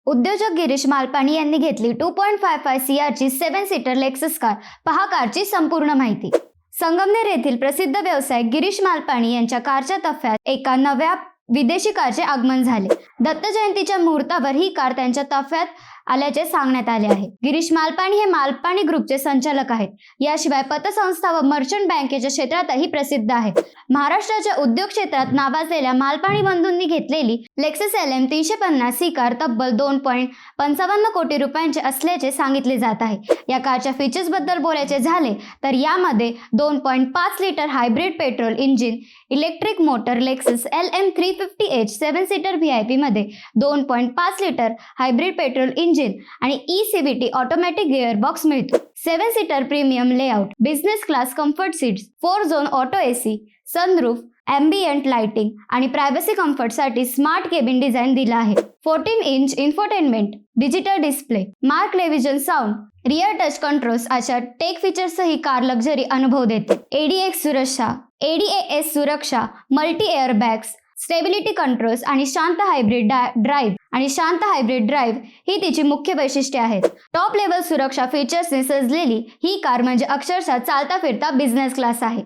उद्योजक गिरीश मालपाणी यांनी घेतली 2.55 सीआरची 7 सीटर लेक्सस कार. पहा कारची संपूर्ण माहिती. संगमनेर येथील प्रसिद्ध व्यावसायिक गिरीश मालपाणी यांच्या कारच्या ताफ्यात एका नव्या विदेशी कारचे आगमन झाले. दत्त जयंतीच्या मुहूर्तावर ही कार त्यांच्या ताफ्यात आल्याचे सांगण्यात आले आहे. गिरीश मालपाणी हे मालपाणी ग्रुपचे संचालक आहेत. याशिवाय पतसंस्था व मर्चंट बँकेच्या क्षेत्रातही प्रसिद्ध आहेत. महाराष्ट्राच्या उद्योग क्षेत्रात नावाजलेल्या मालपाणी बंधूंनी घेतलेली लेक्सस LM 350 ही कार तब्बल 2.55 कोटी रुपयांची असल्याचे सांगितले जात आहे. या कारच्या फीचर्स बद्दल बोलायचे झाले तर यामध्ये 2.5 litre hybrid petrol engine, electric motor Lexus LM 350H 7 seater VIP मध्ये 2.5 लिटर हायब्रिड पेट्रोल इंजिन आणि CVT ऑटोमॅटिक गिअर बॉक्स मिळतो. 7 seater premium layout, business class comfort seats, 4 zone auto AC, sunroof, ambient lighting आणि privacy कम्फर्टसाठी smart cabin design दिला आहे. 14 inch infotainment, digital display, Mark Levinson sound, rear touch controls अशा tech फीचर्ससह ही car luxury अनुभव देते. ADX सुरक्षा, ADAS सुरक्षा, मल्टी एअरबॅग्स, स्टेबिलिटी कंट्रोल्स आणि शांत हायब्रिड ड्राईव्ह ही तिची मुख्य वैशिष्ट्ये आहेत. टॉप लेवल सुरक्षा फीचर्सने सजलेली ही कार म्हणजे अक्षरशः चालता फिरता बिझनेस क्लास आहे.